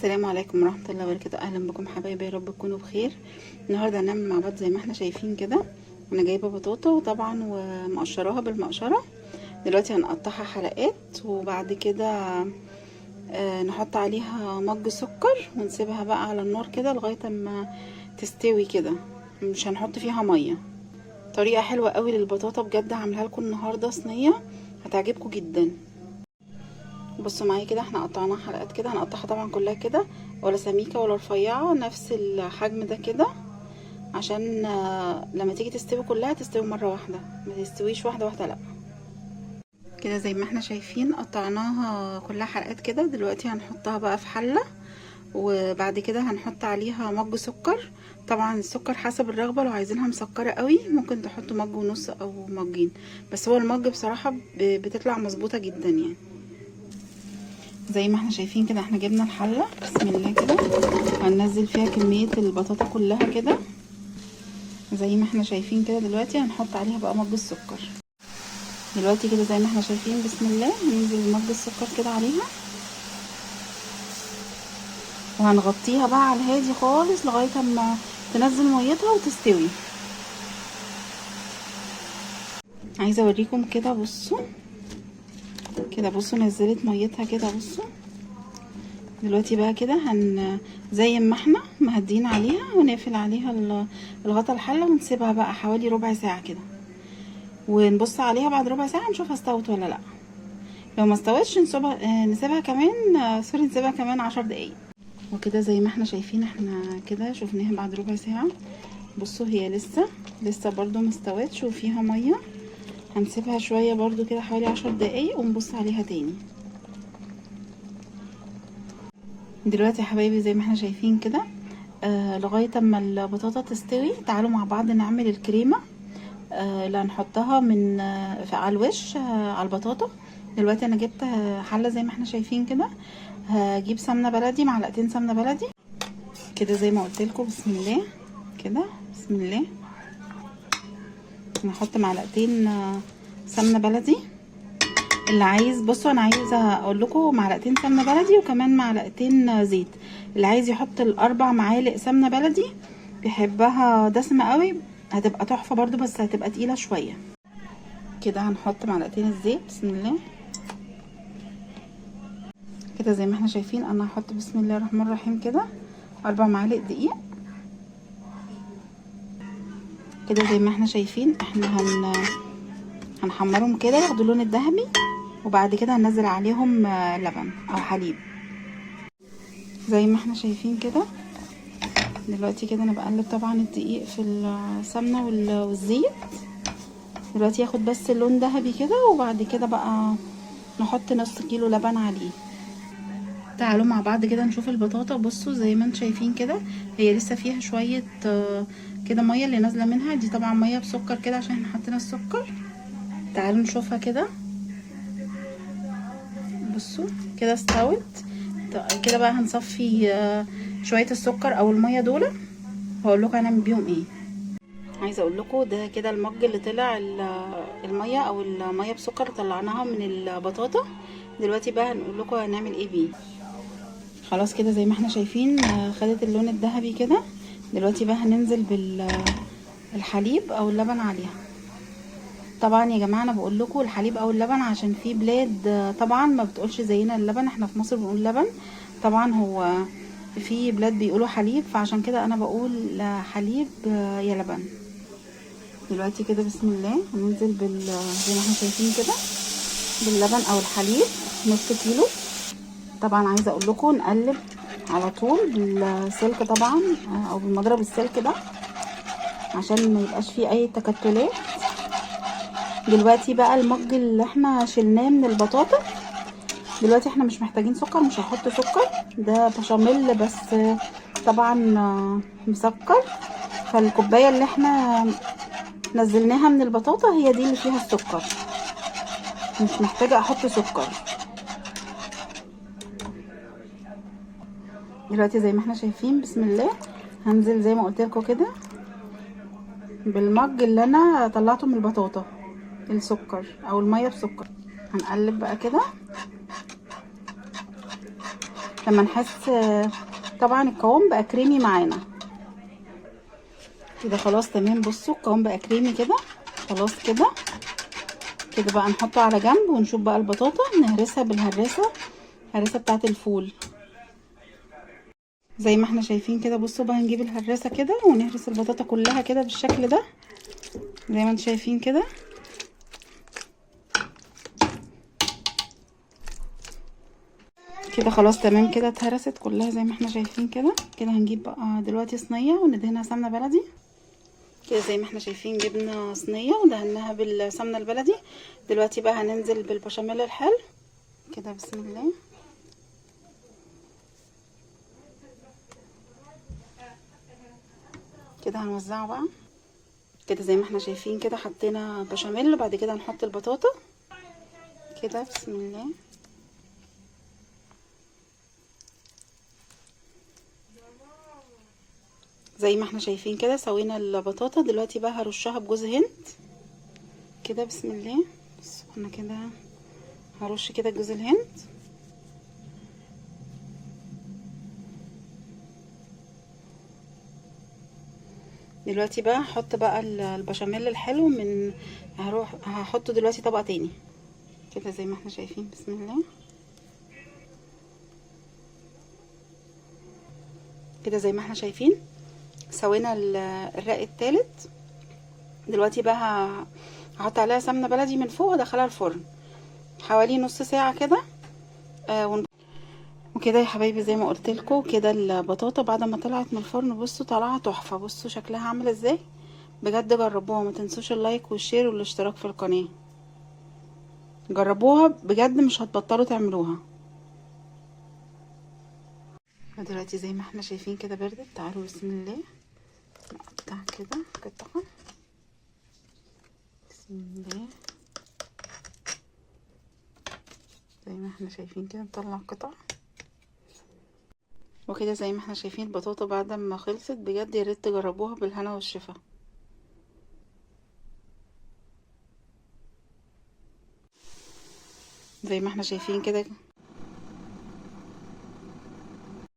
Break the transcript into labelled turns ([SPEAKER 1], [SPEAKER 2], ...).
[SPEAKER 1] السلام عليكم ورحمة الله وبركاته. اهلا بكم حبايبي، يا رب تكونوا بخير. النهارده هنعمل مع بعض زي ما احنا شايفين كده. انا جايبه بطاطا وطبعا ومقشراها بالمقشره. دلوقتي هنقطعها حلقات وبعد كده نحط عليها مج سكر ونسيبها بقى على النار كده لغايه اما تستوي كده. مش هنحط فيها ميه. طريقه حلوه قوي للبطاطا بجد، هعملها لكم النهارده صينيه هتعجبكم جدا. بصوا معايا كده، احنا قطعناها حلقات كده. هنقطعها طبعا كلها كده، ولا سميكه ولا رفيعه، نفس الحجم ده كده، عشان لما تيجي تستوي كلها تستوي مره واحده، ما تستويش واحده واحده لا. كده زي ما احنا شايفين قطعناها كلها حلقات كده. دلوقتي هنحطها بقى في حله، وبعد كده هنحط عليها مج سكر. طبعا السكر حسب الرغبه، لو عايزينها مسكره قوي ممكن تحطوا مج ونص او مجين، بس هو المج بصراحه بتطلع مظبوطه جدا يعني. زي ما احنا شايفين كده، احنا جبنا الحله بسم الله كده، هننزل فيها كميه البطاطا كلها كده زي ما احنا شايفين كده. دلوقتي هنحط عليها بقى مج السكر. دلوقتي كده زي ما احنا شايفين بسم الله هننزل مج السكر كده عليها، وهنغطيها بقى على الهادي خالص لغايه اما تنزل ميتها وتستوي. عايزه اوريكم كده، بصوا كده، بصوا نزلت ميتها كده، بصوا. دلوقتي بقى كده زي ما احنا مهدين عليها ونقفل عليها الغطا الحله، ونسيبها بقى حوالي ربع ساعه كده، ونبص عليها بعد ربع ساعه نشوفها استوت ولا لا. لو ما استوتش نسيبها كمان نسيبها كمان 10 دقايق. وكده زي ما احنا شايفين، احنا كده شفناها بعد ربع ساعه. بصوا هي لسه برضو ما استوتش وفيها ميه. هنسيبها شويه برضو كده حوالي 10 دقايق ونبص عليها تاني. دلوقتي يا حبايبي زي ما احنا شايفين كده، لغايه اما البطاطا تستوي تعالوا مع بعض نعمل الكريمه اللي هنحطها من على الوش على البطاطا. دلوقتي انا جبت حله زي ما احنا شايفين كده. هجيب سمنه بلدي، معلقتين سمنه بلدي كده زي ما قلت لكم. بسم الله كده، بسم الله. نحط معلقتين سمنه بلدي. اللي عايز، بصوا انا عايزه اقول لكم معلقتين سمنه بلدي وكمان معلقتين زيت. اللي عايز يحط الاربع معالق سمنه بلدي، بيحبها دسمه قوي هتبقى تحفه برضو، بس هتبقى تقيله شويه. كده هنحط معلقتين الزيت بسم الله كده زي ما احنا شايفين. انا هحط بسم الله الرحمن الرحيم كده 4 معالق دقيق كده زي ما احنا شايفين. احنا هنحمرهم كده ياخدوا اللون الذهبي، وبعد كده هننزل عليهم لبن او حليب زي ما احنا شايفين كده. دلوقتي كده انا بقلب طبعا الدقيق في السمنه والزيت. دلوقتي ياخد بس اللون ذهبي كده، وبعد كده بقى نحط نص كيلو لبن عليه. تعالوا مع بعض كده نشوف البطاطا. بصوا زي ما انتم شايفين كده، هي لسه فيها شويه كده ميه اللي نازله منها دي، طبعا ميه بسكر كده عشان احنا حطينا السكر. تعالوا نشوفها كده. بصوا كده استوت كده. بقى هنصفي شويه السكر او الميه دول، هقول لكم هنعمل بيهم ايه. عايزه اقول لكم ده كده المج اللي طلع الميه او الميه بسكر طلعناها من البطاطا. دلوقتي بقى هنقول لكم هنعمل ايه بيه. خلاص كده زي ما احنا شايفين خدت اللون الذهبي كده. دلوقتي بقى هننزل بالحليب او اللبن عليها. طبعا يا جماعه انا بقول لكم الحليب او اللبن عشان في بلاد طبعا ما بتقولش زينا اللبن. احنا في مصر بنقول لبن، طبعا هو في بلاد بيقولوا حليب، فعشان كده انا بقول حليب يا لبن. دلوقتي كده بسم الله هننزل زي ما احنا شايفين كده باللبن او الحليب نص كيلو. طبعا عايزه اقول لكم نقلب على طول بالسلك طبعا او بالمضرب السلك ده عشان ما يبقاش فيه اي تكتلات. دلوقتي بقى المج اللي احنا شلناه من البطاطا، دلوقتي احنا مش محتاجين سكر، مش هحط سكر، ده بشاميل بس طبعا مسكر. فالكوبايه اللي احنا نزلناها من البطاطا هي دي اللي فيها السكر، مش محتاجه احط سكر. دلوقتي زي ما احنا شايفين بسم الله هنزل زي ما قلت لكم كده بالمج اللي انا طلعته من البطاطا السكر او الميه بسكر. هنقلب بقى كده. لما نحس طبعا القوام بقى كريمي معانا كده. خلاص تمام، بصوا القوام بقى كريمي كده. خلاص كده كده بقى نحطه على جنب، ونشوف بقى البطاطا نهرسها بالهراسه، الهراسه بتاعه الفول زي ما احنا شايفين كده. بصوا بقى هنجيب الهراسه كده ونهرس البطاطا كلها كده بالشكل ده زي ما انتم شايفين كده. كده خلاص تمام كده اتهرست كلها زي ما احنا شايفين كده. كده هنجيب بقى دلوقتي صينيه وندهنها سمنه بلدي كده زي ما احنا شايفين. جبنا صينيه ودهناها بالسمنه البلدي. دلوقتي بقى هننزل بالبشاميل الحلو كده. بسم الله. كده هنوزعه بقى كده زي ما احنا شايفين كده. حطينا بشاميل وبعد كده هنحط البطاطا كده. بسم الله. زي ما احنا شايفين كده سوينا البطاطا. دلوقتي بقى هرشها بجوز هند كده. بسم الله. بصوا انا كده هرش كده جوز الهند. دلوقتي بقى هحط بقى البشاميل الحلو من هحطه دلوقتي طبقة تاني كده زي ما احنا شايفين. بسم الله. كده زي ما احنا شايفين سوينا الرق التالت. دلوقتي بقى هحط عليها سمنة بلدي من فوق وادخلها الفرن حوالي نص ساعة كده. وكده يا حبايبي زي ما قلت لكم كده البطاطا بعد ما طلعت من الفرن بصوا طالعه تحفه. بصوا شكلها عامل ازاي بجد. جربوها، ما تنسوش اللايك والشير والاشتراك في القناه. جربوها بجد مش هتبطلوا تعملوها. دلوقتي زي ما احنا شايفين كده بردت. تعالوا بسم الله نقطع كده قطعه. بسم الله. زي ما احنا شايفين كده نطلع قطع. وكده زي ما احنا شايفين البطاطا بعد ما خلصت بجد يا ريت تجربوها بالهنا والشفا. زي ما احنا شايفين كده